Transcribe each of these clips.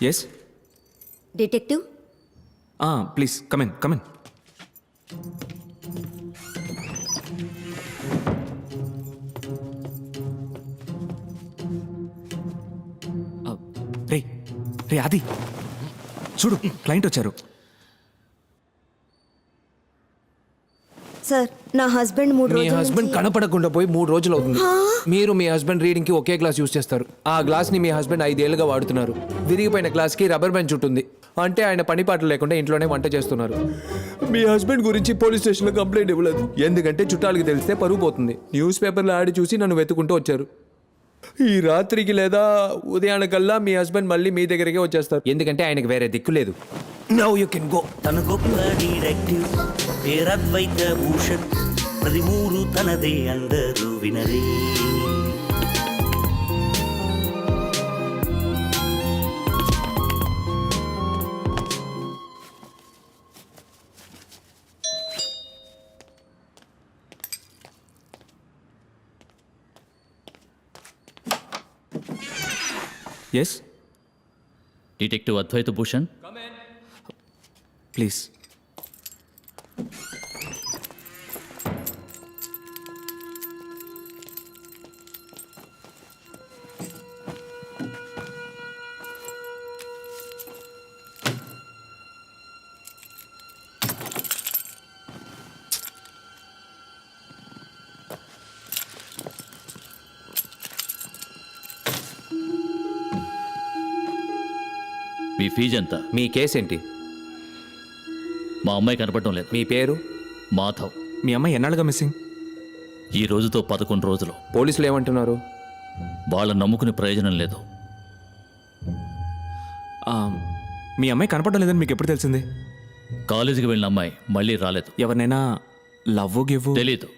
Yes. Detective. Please come in come in. రే రే ఆది చూడు, క్లయింట్ వచ్చారు. సార్, నా హస్బెండ్ 3 మీ రోజుల హస్బెండ్ నుంచి- కనపడకుండా పోయి 3 రోజులు అవుతుంది. మీరు మీ హస్బెండ్ రీడింగ్ కి ఒకే గ్లాస్ యూజ్ చేస్తారు. ఆ గ్లాస్ ని మీ హస్బెండ్ 5 ఏళ్లుగా వాడుతున్నారు. విరిగిపోయిన గ్లాస్ కి రబ్బర్ బ్యాండ్ చుట్టుంది. అంటే ఆయన పని పాటలు లేకుండా ఇంట్లోనే వంట చేస్తున్నారు. మీ హస్బెండ్ గురించి పోలీస్ స్టేషన్లో కంప్లైంట్ ఇవ్వలేదు, ఎందుకంటే చుట్టాలకి తెలిస్తే పరువు పోతుంది. న్యూస్ పేపర్లో ఆడి చూసి నన్ను వెతుకుంటూ వచ్చారు. ఈ రాత్రికి లేదా ఉదయానికల్లా మీ హస్బెండ్ మళ్ళీ మీ దగ్గరికి వచ్చేస్తారు, ఎందుకంటే ఆయనకి వేరే దిక్కు లేదు. Now you can go. తన గొప్ప డైరెక్టివ్ పేరద్వైత భూషణ్, ప్రతి ఊరు తనదే అందరూ వినరే. Yes. Detective Advaita Bhushan. Please. మీ ఫీజు ఎంత? మీ కేసు ఏంటి? మా అమ్మాయి కనపడటం లేదు. మీ పేరు? మాధవ్. మీ అమ్మాయి ఎన్నాళ్ళుగా మిస్సింగ్? ఈ రోజుతో 11 రోజులు. పోలీసులు ఏమంటున్నారు? వాళ్ళని నమ్ముకునే ప్రయోజనం లేదు. మీ అమ్మాయి కనపడడం లేదని మీకు ఎప్పుడు తెలిసింది? కాలేజీకి వెళ్ళిన అమ్మాయి మళ్ళీ రాలేదు. ఎవరినైనా లవ్ గివ్? తెలీదు.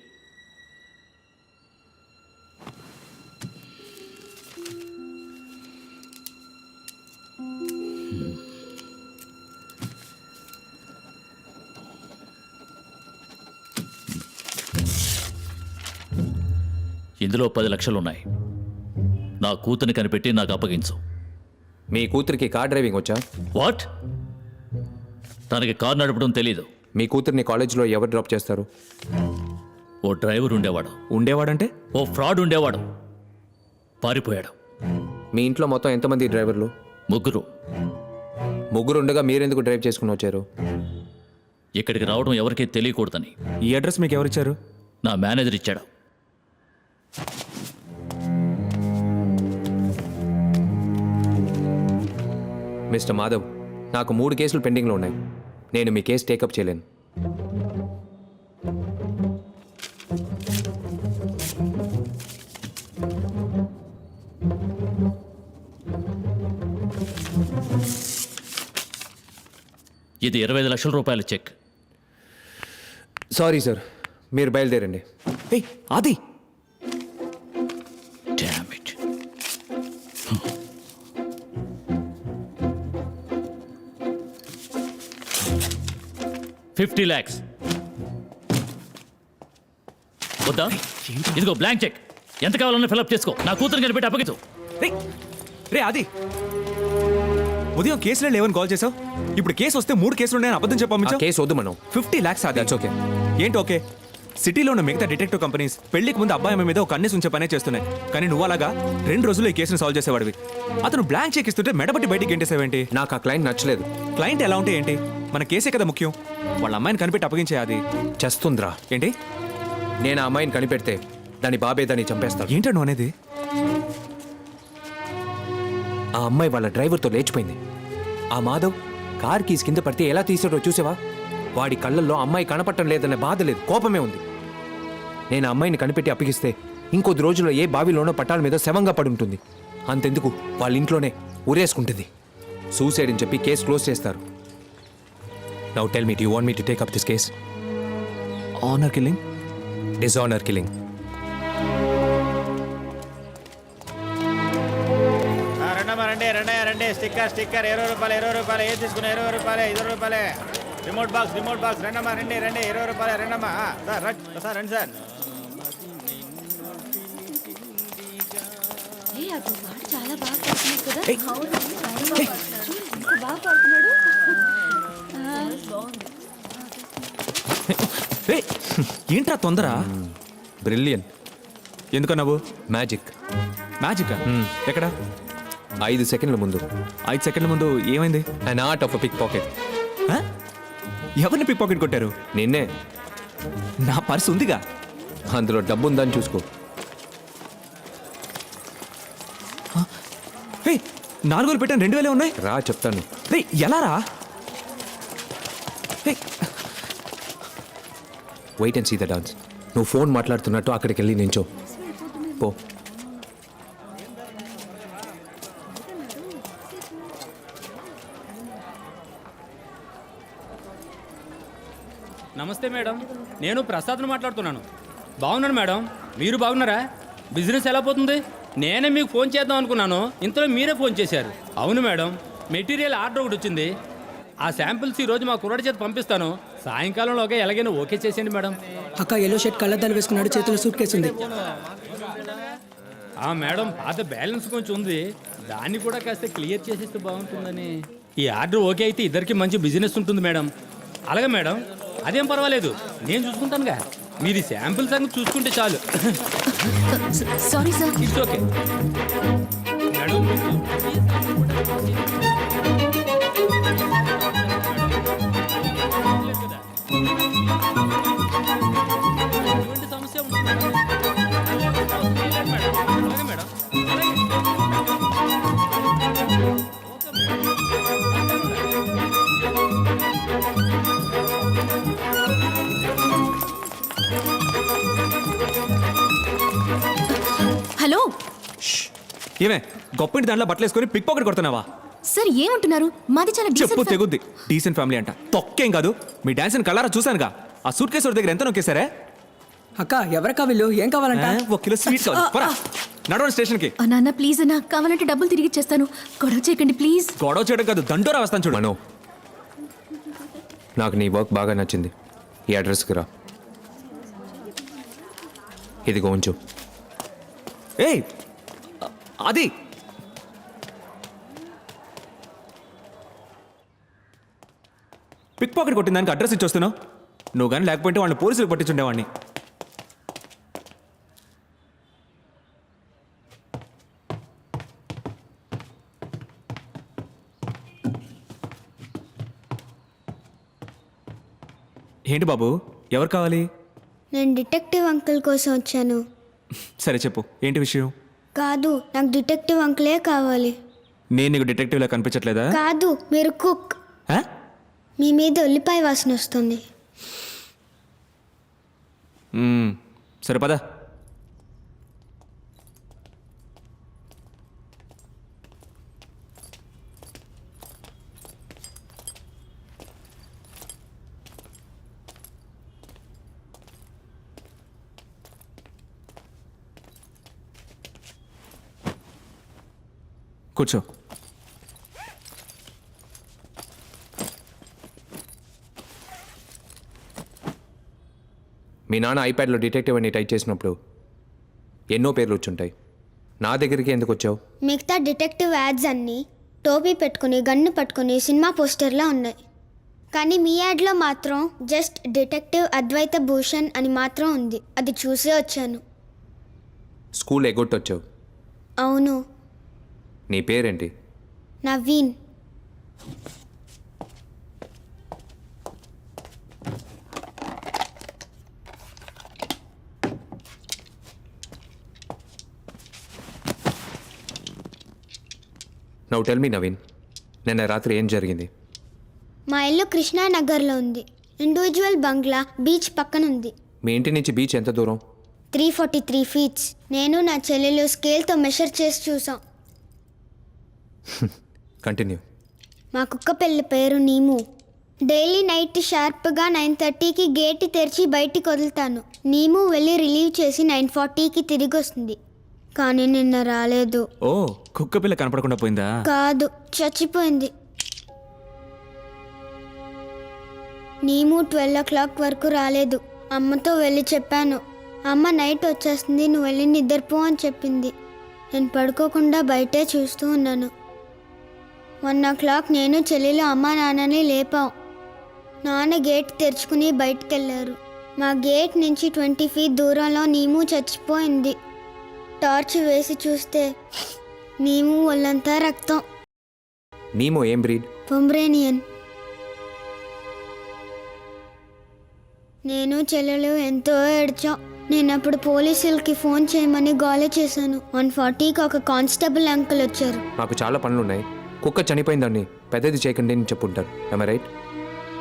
ఇందులో 10 లక్షలు ఉన్నాయి. నా కూతుర్ని కనిపెట్టి నాకు అప్పగించు. మీ కూతురికి కార్ డ్రైవింగ్ వచ్చా? వాట్? తనకి కారు నడపడం తెలీదు. మీ కూతుర్ని కాలేజీలో ఎవరు డ్రాప్ చేస్తారు? ఓ డ్రైవర్ ఉండేవాడు. ఉండేవాడంటే? ఓ ఫ్రాడ్ ఉండేవాడు, పారిపోయాడు. మీ ఇంట్లో మొత్తం ఎంతమంది డ్రైవర్లు? 3. ముగ్గురు ఉండగా మీరెందుకు డ్రైవ్ చేసుకుని వచ్చారు? ఇక్కడికి రావడం ఎవరికీ తెలియకూడదని. ఈ అడ్రస్ మీకు ఎవరిచ్చారు? నా మేనేజర్ ఇచ్చాడు. మిస్టర్ మాధవ్, నాకు 3 కేసులు పెండింగ్లో ఉన్నాయి. నేను మీ కేసు టేకప్ చేయలేను. ఇది 25 లక్షల రూపాయల చెక్. సారీ సార్, మీరు బయలుదేరండి. ఏయ్ ఆది! Damn it. 50 lakhs. వద్దా? ఇదిగో బ్లాంక్ చెక్. ఎంత కావాలన్నా ఫిల్అప్ చేసుకో. నా కూతురు కనిపెట్టి అప్పగించు. రే ఆది, ఉదయం కేసులే లేవని కాల్ చేసావు. ఇప్పుడు కేసు వస్తే 3 కేసులు ఉన్నాయని అబద్ధం ఆ చెప్పాము. కేసు వద్దు మనం. 50 lakhs ఆది. That's okay. ఏంటి ఓకే? సిటీలో ఉన్న మిగతా డిటెక్టివ్ కంపెనీస్ పెళ్లికి ముందు అబ్బాయి అమ్మాయి మీద ఒక కన్నేసి ఉంచే పనే చేస్తున్నాయి. కానీ నువ్వు అలాగా 2 రోజుల్లో ఈ కేసుని సాల్వ్ చేసేవాడివి. అతను బ్లాంక్ చెక్ ఇస్తుంటే మెడబట్టి బయటికి గెంటేసావేంటి? నాకు ఆ క్లయింట్ నచ్చలేదు. క్లయింట్ ఎలా ఉంటే ఏంటి? మన కేసే కదా ముఖ్యం. వాళ్ళ అమ్మాయిని కనిపెట్టి అప్పగించే అది. చేస్తుందిరా. ఏంటి? నేను ఆ అమ్మాయిని కనిపెడితే దాని బాబే దాన్ని చంపేస్తాడు. ఏంటో నువ్వు అనేది? ఆ అమ్మాయి వాళ్ళ డ్రైవర్తో లేచిపోయింది. ఆ మాధవ్ కార్ కీస్ కింద పడితే ఎలా తీసాడో చూసావా? వాడి కళ్ళల్లో అమ్మాయి కనపడటం లేదనే బాధ లేదు, కోపమే ఉంది. నేను ఆ అమ్మాయిని కనిపెట్టి అప్పగిస్తే ఇంకొద్ది రోజుల్లో ఏ బావిలోనో పట్టాల మీద శవంగా పడి ఉంటుంది. అంతెందుకు, వాళ్ళ ఇంట్లోనే ఉరేసుకుంటుంది. సూసైడ్ అని చెప్పి కేసు క్లోజ్ చేస్తారు. Now tell me, do you want me to take up this case? Honour killing? Dishonour killing. రండి స్టిక్కర్ 20 రూపాయలు ఏది తీసుకున్నా 20 రూపాయలే 20 రూపాయలే. రిమోట్ బాక్స్ రెండమ్మా రండి 20 రూపాయలు రెండమ్మా. సార్ రండి సార్. చాలా బాగా పాడుతున్నాడు కదా ఏయ్. చూడు, ఎంత బాగా పాడుతున్నాడు. ఏయ్, ఏంట్రా తొందర? బ్రిలియన్. ఎందుకన్నావు? మ్యాజిక్. మ్యాజిక్ ఎక్కడ? 5 సెకండ్ల ముందు 5 సెకండ్ల ముందు ఏమైంది? An art of pickpocket. ఆ? ఎవరిని పిక్ పాకెట్ కొట్టారు? నిన్నే. నా పర్సు ఉందిగా. అందులో డబ్బు ఉందని చూసుకో. ఏయ్, 4,000 పెట్టాను, 2,000 ఉన్నాయి. రా చెప్తాను. రేయ్, ఎలా రా? ఏయ్, wait and see the dance. నువ్వు ఫోన్ మాట్లాడుతున్నట్టు అక్కడికి వెళ్ళి నించో. పో. నమస్తే మేడం, నేను ప్రసాద్ను మాట్లాడుతున్నాను. బాగున్నాను మేడం, మీరు బాగున్నారా? బిజినెస్ ఎలా పోతుంది? నేనే మీకు ఫోన్ చేద్దాం అనుకున్నాను, ఇంతలో మీరే ఫోన్ చేశారు. అవును మేడం, మెటీరియల్ ఆర్డర్ ఒకటి వచ్చింది. ఆ శాంపిల్స్ ఈరోజు మా కుర్రాడి చేత పంపిస్తాను. సాయంకాలంలోగా ఎలాగైనా ఓకే చేసేయండి మేడం. అక్క ఎల్లో షర్ట్ కళ్ళద్దాలు వేసుకున్నాడు, చేతిలో సూట్ కేసు ఉంది. మేడం, పాత బ్యాలెన్స్ కొంచెం ఉంది, దాన్ని కూడా కాస్త క్లియర్ చేసేస్తే బాగుంటుందని. ఈ ఆర్డర్ ఓకే అయితే ఇద్దరికి మంచి బిజినెస్ ఉంటుంది మేడం. అలాగే మేడం, అదేం పర్వాలేదు, నేను చూసుకుంటానుగా. మీరు శాంపిల్ సంగతి చూసుకుంటే చాలు. Sorry sir. It's okay madam. ఎటువంటి సమస్య ఉంటుంది మేడం? అలాగే మేడం, అలాగే. హలో ఏమే గొప్పింటి దాంట్లో బట్టలు వేసుకొని పిక్ పాకెట్ కొడుతున్నావా? సార్, ఏమంటున్నారు? మాది చాలా చెప్పు డీసెంట్ తెగుద్ది. డీసెంట్ ఫ్యామిలీ అంట, తొక్కేం కాదు. మీ డాన్స్ కలరా చూశానుగా. ఆ సూట్ కేసు దగ్గర ఎంత నొక్కేశారే? అక్క ఎవరక్క వీళ్ళు? ఏం కావాలంట? 1 కిలో స్వీట్ కావాలి. పోరా, నడవండి స్టేషన్కి. నాన్న ప్లీజ్ అన్న, కావాలంటే డబ్బులు తిరిగి ఇచ్చేస్తాను. గొడవ చేయకండి ప్లీజ్. గొడవ చేయడం కాదు, దండోరా వస్తాను చూడు. మనో, నాకు నీ వర్క్ బాగా నచ్చింది. ఈ అడ్రస్కి రా. ఇదిగో ఉంచు. ఏయ్, అది పిక్ పాకెట్ కొట్టిన దానికి అడ్రస్ ఇచ్చొస్తున్నావు. నువ్వు కానీ లేకపోతే వాళ్ళని పోలీసులకు పట్టించుండేవాడిని. ఏంటి బాబు, ఎవరు కావాలి? నేను డిటెక్టివ్ అంకుల్ కోసం వచ్చాను. సరే చెప్పు, ఏంటి విషయం? కాదు, నాకు డిటెక్టివ్ అంకులే కావాలి. నేను నీకు డిటెక్టివ్లా కనిపించట్లేదా? కాదు, మీరు కుక్. ఆ? మీ మీద ఉల్లిపాయ వాసన వస్తుంది. సరే పద. కూర్చో. మీ నాన్న ఐప్యాడ్లో డిటెక్టివ్ అని టైప్ చేసినప్పుడు ఎన్నో పేర్లు వచ్చుంటాయి. నా దగ్గరికి ఎందుకు వచ్చావు? మిగతా డిటెక్టివ్ యాడ్స్ అన్నీ టోపీ పెట్టుకుని గన్ను పట్టుకుని సినిమా పోస్టర్లా ఉన్నాయి. కానీ మీ యాడ్లో మాత్రం జస్ట్ డిటెక్టివ్ అద్వైత భూషణ్ అని మాత్రం ఉంది. అది చూసే వచ్చాను. స్కూల్ ఎగ్గొట్టొచ్చావు. అవును. నీ పేరేంటి? Naveen. Now tell me Naveen, నిన్న రాత్రి ఏం జరిగింది? మా ఇల్లు కృష్ణానగర్లో ఉంది. ఇండివిజువల్ బంగ్లా బీచ్ పక్కన ఉంది. మీ ఇంటి నుంచి బీచ్ ఎంత దూరం? 343 ఫీట్స్. నేను నా చెల్లెలు స్కేల్తో మెషర్ చేసి చూసాం. కంటిన్యూ. మా కుక్క పిల్ల పేరు నీము. డైలీ నైట్ షార్ప్గా 9:30కి గేట్ తెరిచి బయటికి వదులుతాను. నీము వెళ్ళి రిలీవ్ చేసి 9:40కి తిరిగి వస్తుంది. కానీ నిన్న రాలేదు. ఓ, కుక్క పిల్ల కనపడకుండా పోయిందా? కాదు, చచ్చిపోయింది. నీము 12 o'clock వరకు రాలేదు. అమ్మతో వెళ్ళి చెప్పాను. అమ్మ నైట్ వచ్చేస్తుంది, నువ్వు వెళ్ళి నిద్రపో అని చెప్పింది. నేను పడుకోకుండా బయటే చూస్తూ ఉన్నాను. 1 o'clock నేను చెల్లెలు అమ్మా నాన్నని లేపాం. నాన్న గేట్ తెరుచుకుని బయటకెళ్ళారు. మా గేట్ నుంచి 20 feet దూరంలో నీము చచ్చిపోయింది. టార్చ్ వేసి చూస్తే నీము ఒళ్ళంతా రక్తం. నీమో ఏం బ్రీడ్? పొమ్రేనియన్. నేను చెల్లెలు ఎంతో ఏడ్చాం. నేను అప్పుడు పోలీసులకి ఫోన్ చేయమని గోల చేశాను. 140కి ఒక కానిస్టేబుల్ అంకుల్ వచ్చారు. మాకు చాలా పనులున్నాయి. కుక్క చనిపోయిందని పెద్దది చేయకండి అని చెప్పుంటారు. I right?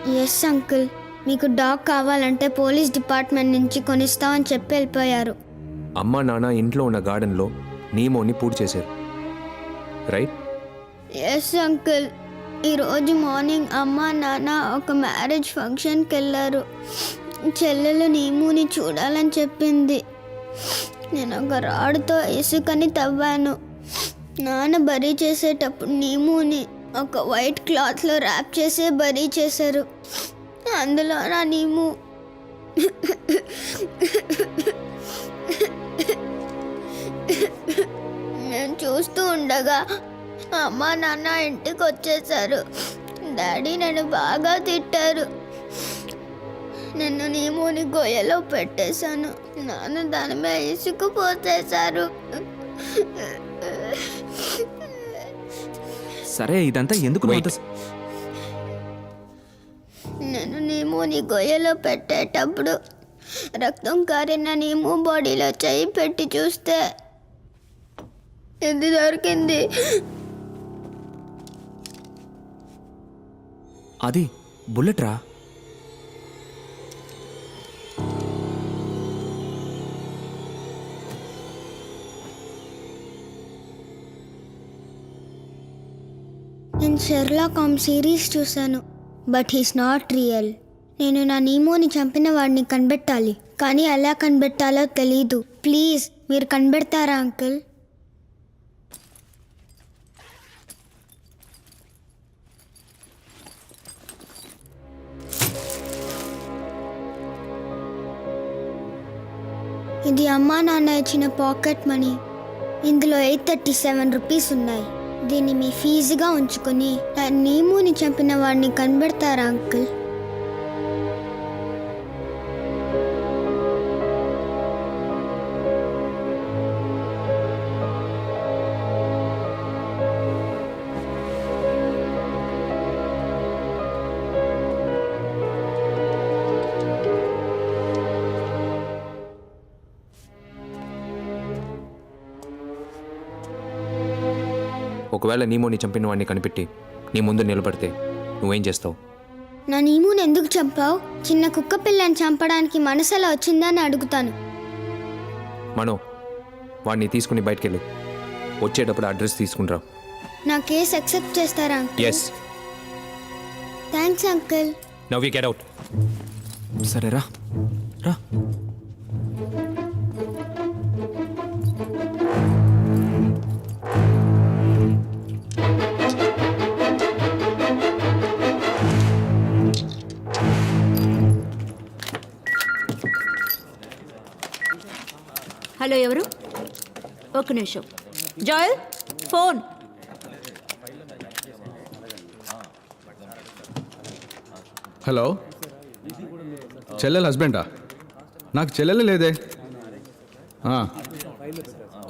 ఎస్ అంకుల్, మీకు డాగ్ కావాలంటే పోలీస్ డిపార్ట్మెంట్ నుంచి కొనిస్తామని చెప్పి వెళ్ళిపోయారు. అమ్మ నాన్న ఇంట్లో ఉన్న గార్డెన్లో నీమోని పూడి చేశారు. రైట్? ఎస్ అంకుల్, ఈరోజు మార్నింగ్ అమ్మ నాన్న ఒక మ్యారేజ్ ఫంక్షన్కి వెళ్ళారు. చెల్లెలు నీముని చూడాలని చెప్పింది. నేను ఒక రాడుతో ఇసుకని తవ్వాను. నాన్న బరీ చేసేటప్పుడు నీముని ఒక వైట్ క్లాత్లో ర్యాప్ చేసి బరీ చేశారు. అందులో నా నీము నేను చూస్తూ ఉండగా అమ్మ నాన్న ఇంటికి వచ్చేసారు. డాడీ నన్ను బాగా తిట్టారు. నన్ను నీముని గొయ్యలో పెట్టేశాను. నాన్న దాని మీద ఇసుకు పోసేశారు. సరే ఇదంతా ఎందుకు నువ్వు అంత- నేను నీముని గొయ్యలో పెట్టేటప్పుడు రక్తం కారిన నీము బాడీలో చేయి పెట్టి చూస్తే ఇది దొరికింది. అది బుల్లెట్ రా. నేను షెర్లాక్ హోమ్స్ సిరీస్ చూశాను, బట్ హీస్ నాట్ రియల్. నేను నా నీమోని చంపిన వాడిని కనిపెట్టాలి, కానీ ఎలా కనిపెట్టాలో తెలీదు. ప్లీజ్ మీరు కనిపెడతారా అంకుల్? ఇది అమ్మా నాన్న ఇచ్చిన పాకెట్ మనీ. ఇందులో 837 రూపీస్ ఉన్నాయి. దీన్ని మీ ఫీజుగా ఉంచుకొని నా నీముని చంపిన వాడిని కనబెడతారా అంకుల్? ఒకవేళ నీమోని చంపిన వాడిని కనిపెట్టి నీ ముందు నిలబడితే నువ్వేం చేస్తావు? నా నీముని ఎందుకు చంపావు? చిన్న కుక్క పిల్లని చంపడానికి మనసు ఎలా వచ్చిందని అడుగుతాను. మనో, వాడిని తీసుకుని బయటకెళ్ళు. వచ్చేటప్పుడు అడ్రస్ తీసుకునిరా. నా కేసు అక్సెప్ట్ చేస్తారా uncle? Yes. Thanks uncle. Now you get out. సరే రా రా. హలో, ఎవరు? ఒక్క నిమిషం. జాయల్, ఫోన్. హలో, చెల్లెల హస్బెండా? నాకు చెల్లెలే లేదే.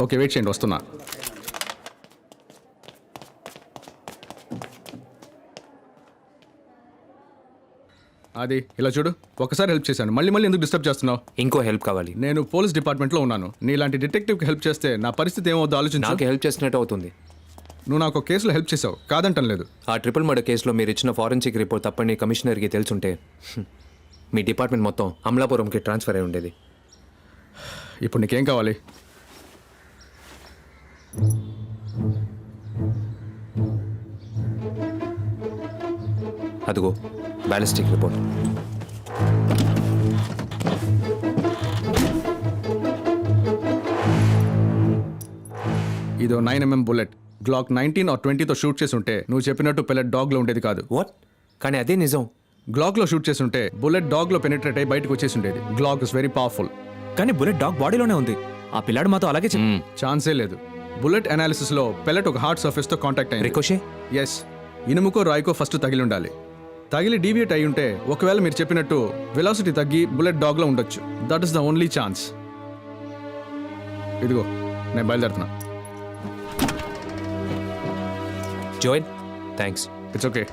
ఓకే, వెయిట్ చేయండి, వస్తున్నా. అది ఇలా చూడు, ఒకసారి హెల్ప్ చేశాను, మళ్ళీ మళ్ళీ ఎందుకు డిస్టర్బ్ చేస్తున్నావు? ఇంకో హెల్ప్ కావాలి. నేను పోలీస్ డిపార్ట్మెంట్లో ఉన్నాను. నీలాంటి డిటెక్టివ్కి హెల్ప్ చేస్తే నా పరిస్థితి ఏమవుతుందో ఆలోచించు. నాకు హెల్ప్ చేసినట్టు అవుతుంది. నువ్వు నాకు ఒక కేసులో హెల్ప్ చేసావు, కాదంటం లేదు. ఆ ట్రిపుల్ మర్డర్ కేసులో మీరు ఇచ్చిన ఫారెన్సిక్ రిపోర్ట్ తప్పని కమిషనర్కి తెలుసుంటే మీ డిపార్ట్మెంట్ మొత్తం అమలాపురంకి ట్రాన్స్ఫర్ అయి ఉండేది. ఇప్పుడు నీకేం కావాలి? అదిగో బ్యాలిస్టిక్ రిపోర్ట్. ఇదో 9mm బుల్లెట్. గ్లాక్ 19 or 20తో షూట్ చేసి ఉంటే నువ్వు చెప్పినట్టు పెల్లెట్ డాగ్లో ఉండేది కాదు. వాట్? కానీ అదే నిజం. గ్లాక్లో షూట్ చేసి ఉంటే బుల్లెట్ డాగ్లో పెనిట్రేట్ అయ్యి బయటకు వచ్చేసి ఉండేది. Glock is very powerful. కానీ బుల్లెట్ డాగ్ బాడీలోనే ఉంది. ఆ పిల్లాడు మాతో అలాగే ఛాన్సే లేదు. బుల్లెట్ అనాలిసిస్లో పెల్లెట్ ఒక హార్డ్ సర్ఫేస్తో కాంటాక్ట్ అయింది. రికోషే ఎస్, ఇనుముకో రాయికో ఫస్ట్ తగిలి ఉండాలి. తగిలి డీవియేట్ అయి ఉంటే ఒకవేళ మీరు చెప్పినట్టు వెలాసిటీ తగ్గి బుల్లెట్ డాగ్లో ఉండొచ్చు. That is the only chance. ఇదిగో నేను బయలుదేరుతున్నా. జోయిన్ థ్యాంక్స్. It's okay.